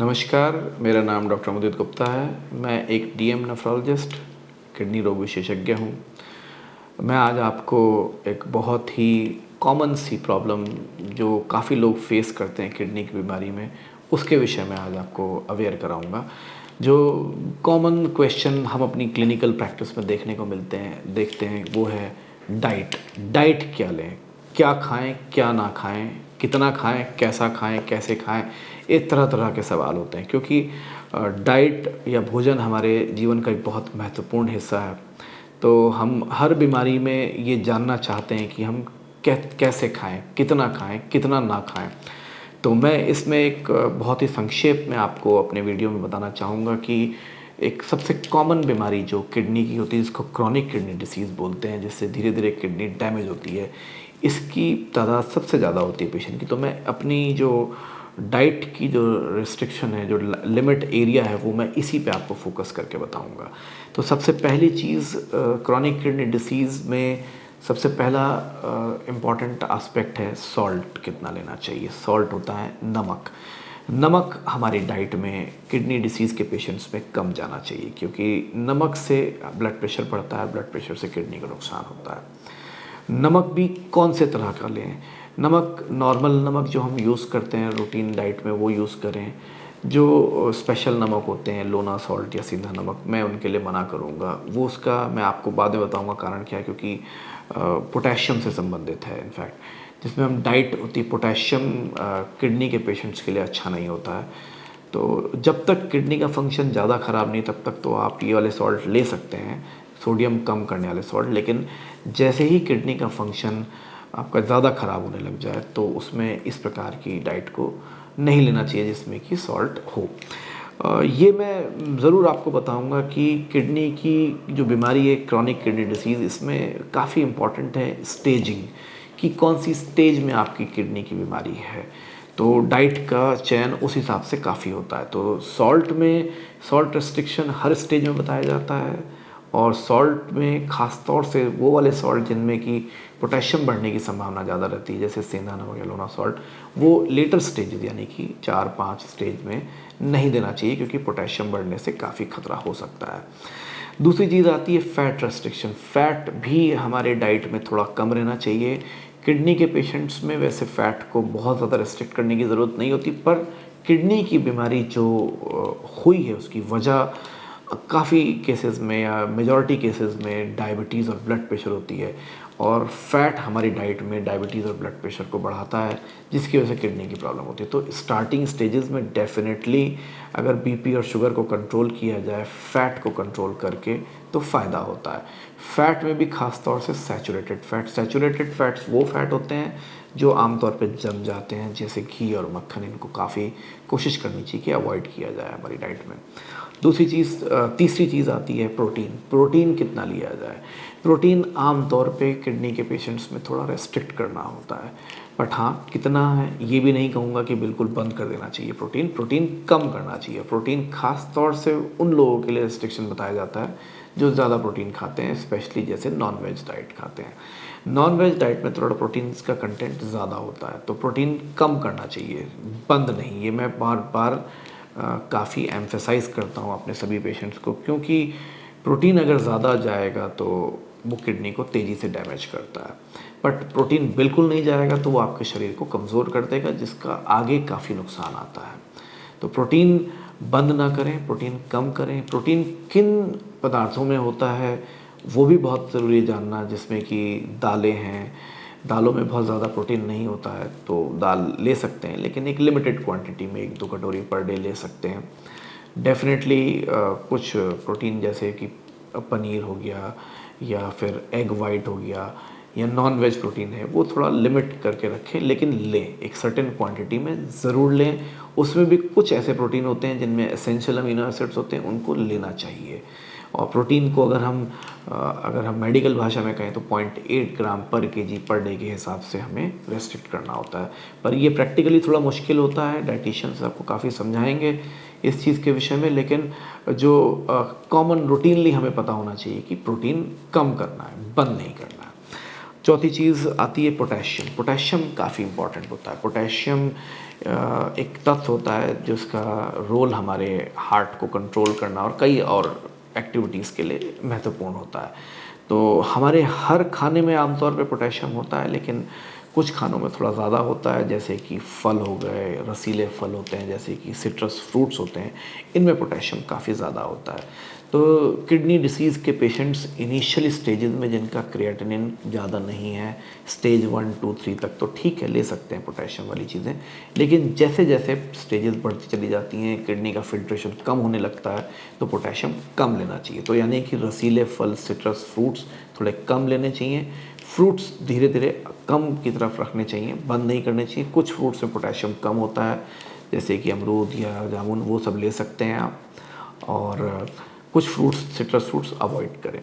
नमस्कार, मेरा नाम डॉक्टर मुदित गुप्ता है। मैं एक डीएम नेफ्रोलॉजिस्ट, किडनी रोग विशेषज्ञ हूँ। मैं आज आपको एक बहुत ही कॉमन सी प्रॉब्लम जो काफ़ी लोग फेस करते हैं किडनी की बीमारी में, उसके विषय में आज आपको अवेयर कराऊँगा। जो कॉमन क्वेश्चन हम अपनी क्लिनिकल प्रैक्टिस में देखते हैं वो है डाइट। डाइट क्या लें? क्या खाएँ, क्या ना खाएँ? कितना खाएँ, कैसा खाएँ, कैसे खाएँ? ये तरह-तरह के सवाल होते हैं क्योंकि डाइट या भोजन हमारे जीवन का एक बहुत महत्वपूर्ण हिस्सा है। तो हम हर बीमारी में ये जानना चाहते हैं कि हम कैसे खाएँ, कितना ना खाएँ। तो मैं इसमें एक बहुत ही संक्षेप में आपको अपने वीडियो में बताना चाहूँगा कि एक सबसे कॉमन बीमारी जो किडनी की होती है, जिसको क्रोनिक किडनी डिसीज़ बोलते हैं, जिससे धीरे-धीरे किडनी डैमेज होती है, इसकी तादाद सबसे ज़्यादा होती है पेशेंट की। तो मैं अपनी जो डाइट की जो रिस्ट्रिक्शन है, जो लिमिट एरिया है, वो मैं इसी पे आपको फोकस करके बताऊँगा। तो सबसे पहली चीज़ क्रोनिक किडनी डिसीज़ में सबसे पहला इम्पॉर्टेंट एस्पेक्ट है सॉल्ट कितना लेना चाहिए। सॉल्ट होता है नमक। नमक हमारी डाइट में किडनी डिसीज़ के पेशेंट्स में कम जाना चाहिए क्योंकि नमक से ब्लड प्रेशर बढ़ता है, ब्लड प्रेशर से किडनी को नुकसान होता है। नमक भी कौन से तरह का लें? नमक नॉर्मल नमक जो हम यूज़ करते हैं रूटीन डाइट में वो यूज़ करें। जो स्पेशल नमक होते हैं, लोना सॉल्ट या सीधा नमक, मैं उनके लिए मना करूँगा। वो उसका मैं आपको बाद में बताऊँगा कारण क्या है, क्योंकि पोटेशियम से संबंधित है इनफैक्ट। जिसमें हम डाइट होती है पोटेशियम किडनी के पेशेंट्स के लिए अच्छा नहीं होता है। तो जब तक किडनी का फंक्शन ज़्यादा ख़राब नहीं, तब तक तो आप ये वाले सॉल्ट ले सकते हैं, सोडियम कम करने वाले सॉल्ट। लेकिन जैसे ही किडनी का फंक्शन आपका ज़्यादा ख़राब होने लग जाए तो उसमें इस प्रकार की डाइट को नहीं लेना चाहिए जिसमें कि सॉल्ट हो। ये मैं ज़रूर आपको बताऊंगा कि किडनी की जो बीमारी है क्रोनिक किडनी डिसीज़, इसमें काफ़ी इम्पॉर्टेंट है स्टेजिंग, कि कौन सी स्टेज में आपकी किडनी की बीमारी है। तो डाइट का चयन उस हिसाब से काफ़ी होता है। तो सॉल्ट रिस्ट्रिक्शन हर स्टेज में बताया जाता है, और सॉल्ट में ख़ास तौर से वो वाले सॉल्ट जिनमें कि पोटेशियम बढ़ने की संभावना ज़्यादा रहती है, जैसे सेंधा नमक या लोना सॉल्ट, वो लेटर स्टेज यानी कि 4-5 स्टेज में नहीं देना चाहिए क्योंकि पोटेशियम बढ़ने से काफ़ी खतरा हो सकता है। दूसरी चीज़ आती है फ़ैट रेस्ट्रिक्शन। फ़ैट भी हमारे डाइट में थोड़ा कम रहना चाहिए। किडनी के पेशेंट्स में वैसे फ़ैट को बहुत ज़्यादा रेस्ट्रिक्ट करने की ज़रूरत नहीं होती, पर किडनी की बीमारी जो हुई है उसकी वजह काफ़ी केसेस में या मेजॉरिटी केसेस में डायबिटीज़ और ब्लड प्रेशर होती है, और फैट हमारी डाइट में डायबिटीज़ और ब्लड प्रेशर को बढ़ाता है, जिसकी वजह से किडनी की प्रॉब्लम होती है। तो स्टार्टिंग स्टेजेस में डेफिनेटली अगर बीपी और शुगर को कंट्रोल किया जाए फ़ैट को कंट्रोल करके, तो फ़ायदा होता है। फ़ैट में भी खास तौर से सैचुरेटेड फ़ैट्स वो फ़ैट होते हैं जो आमतौर पे जम जाते हैं, जैसे घी और मक्खन। इनको काफ़ी कोशिश करनी चाहिए कि अवॉइड किया जाए हमारी डाइट में। तीसरी चीज़ आती है प्रोटीन। प्रोटीन कितना लिया जाए? प्रोटीन आम तौर पे किडनी के पेशेंट्स में थोड़ा रेस्ट्रिक्ट करना होता है, बट हाँ, कितना है ये भी नहीं कहूँगा कि बिल्कुल बंद कर देना चाहिए। प्रोटीन कम करना चाहिए। प्रोटीन खास तौर से उन लोगों के लिए रिस्ट्रिक्शन बताया जाता है जो ज़्यादा प्रोटीन खाते हैं, स्पेशली जैसे नॉन वेज डाइट खाते हैं। नॉन वेज डाइट में थोड़ा प्रोटीन्स का कंटेंट ज़्यादा होता है, तो प्रोटीन कम करना चाहिए, बंद नहीं। ये मैं बार बार काफ़ी एम्फेसाइज़ करता हूँ अपने सभी पेशेंट्स को, क्योंकि प्रोटीन अगर ज़्यादा जाएगा तो वो किडनी को तेज़ी से डैमेज करता है। बट प्रोटीन बिल्कुल नहीं जाएगा तो वो आपके शरीर को कमज़ोर कर देगा, जिसका आगे काफ़ी नुकसान आता है। तो प्रोटीन बंद ना करें, प्रोटीन कम करें। प्रोटीन किन पदार्थों में होता है वो भी बहुत ज़रूरी है जानना, जिसमें कि दालें हैं। दालों में बहुत ज़्यादा प्रोटीन नहीं होता है, तो दाल ले सकते हैं, लेकिन एक लिमिटेड क्वांटिटी में 1-2 कटोरी पर डे ले सकते हैं। डेफिनेटली कुछ प्रोटीन जैसे कि पनीर हो गया या फिर एग वाइट हो गया या नॉन वेज प्रोटीन है, वो थोड़ा लिमिट करके रखें, लेकिन लें, एक सर्टेन क्वांटिटी में ज़रूर लें। उसमें भी कुछ ऐसे प्रोटीन होते हैं जिनमें एसेंशियल अमीनो एसिड्स होते हैं, उनको लेना चाहिए। और प्रोटीन को अगर हम मेडिकल भाषा में कहें तो 0.8 ग्राम पर केजी पर डे के हिसाब से हमें रेस्ट्रिक्ट करना होता है। पर ये प्रैक्टिकली थोड़ा मुश्किल होता है, डाइटिशियंस आपको काफ़ी समझाएंगे इस चीज़ के विषय में, लेकिन जो कॉमन रूटीनली हमें पता होना चाहिए कि प्रोटीन कम करना है, बंद नहीं करना है। चौथी चीज़ आती है पोटेशियम। पोटेशियम काफ़ी इम्पॉर्टेंट होता है। पोटेशियम एक तत्व होता है जिसका रोल हमारे हार्ट को कंट्रोल करना और कई और एक्टिविटीज़ के लिए महत्वपूर्ण होता है। तो हमारे हर खाने में आमतौर पे पोटेशियम होता है, लेकिन कुछ खानों में थोड़ा ज़्यादा होता है, जैसे कि फल हो गए, रसीले फल होते हैं, जैसे कि सिट्रस फ्रूट्स होते हैं, इनमें पोटेशियम काफ़ी ज़्यादा होता है। तो किडनी डिसीज़ के पेशेंट्स इनिशियल स्टेजेस में जिनका क्रिएटिनिन ज़्यादा नहीं है, स्टेज 1, 2, 3 तक तो ठीक है, ले सकते हैं पोटेशियम वाली चीज़ें, लेकिन जैसे जैसे स्टेजेस बढ़ती चली जाती हैं, किडनी का फिल्ट्रेशन कम होने लगता है, तो पोटेशियम कम लेना चाहिए। तो यानी कि रसीले फल, सिट्रस फ्रूट्स थोड़े कम लेने चाहिए। फ्रूट्स धीरे धीरे कम की तरफ रखने चाहिए, बंद नहीं करने चाहिए। कुछ फ्रूट्स में पोटेशियम कम होता है, जैसे कि अमरूद या जामुन, वो सब ले सकते हैं आप, और कुछ फ्रूट्स, सिट्रस फ्रूट्स अवॉइड करें।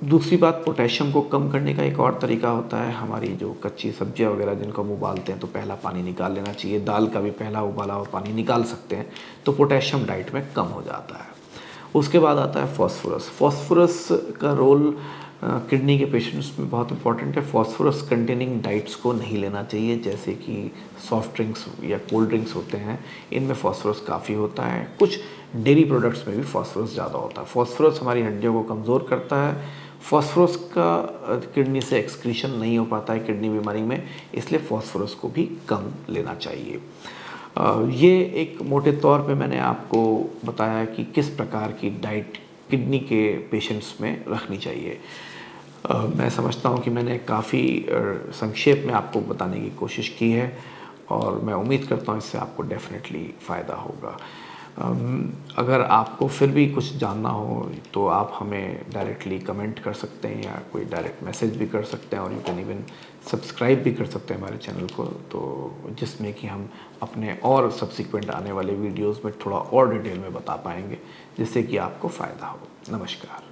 दूसरी बात, पोटेशियम को कम करने का एक और तरीका होता है, हमारी जो कच्ची सब्जियां वगैरह जिनको हम उबालते हैं तो पहला पानी निकाल लेना चाहिए। दाल का भी पहला उबाला हुआ पानी निकाल सकते हैं, तो पोटेशियम डाइट में कम हो जाता है। उसके बाद आता है फॉस्फोरस। फॉस्फोरस का रोल किडनी के पेशेंट्स में बहुत इंपॉर्टेंट है। फॉस्फोरस कंटेनिंग डाइट्स को नहीं लेना चाहिए, जैसे कि सॉफ्ट ड्रिंक्स या कोल्ड ड्रिंक्स होते हैं, इनमें फॉस्फोरस काफ़ी होता है। कुछ डेयरी प्रोडक्ट्स में भी फॉस्फोरस ज़्यादा होता है। फॉस्फोरस हमारी हड्डियों को कमज़ोर करता है। फॉस्फोरस का किडनी से एक्सक्रीशन नहीं हो पाता है किडनी बीमारी में, इसलिए फॉस्फोरस को भी कम लेना चाहिए। ये एक मोटे तौर पे मैंने आपको बताया कि किस प्रकार की डाइट किडनी के पेशेंट्स में रखनी चाहिए। मैं समझता हूँ कि मैंने काफ़ी संक्षेप में आपको बताने की कोशिश की है, और मैं उम्मीद करता हूँ इससे आपको डेफ़िनेटली फ़ायदा होगा। अगर आपको फिर भी कुछ जानना हो तो आप हमें डायरेक्टली कमेंट कर सकते हैं, या कोई डायरेक्ट मैसेज भी कर सकते हैं, और यू कैन इवन सब्सक्राइब भी कर सकते हैं हमारे चैनल को, तो जिसमें कि हम अपने और सब्सिक्वेंट आने वाले वीडियोस में थोड़ा और डिटेल में बता पाएंगे, जिससे कि आपको फ़ायदा हो। नमस्कार।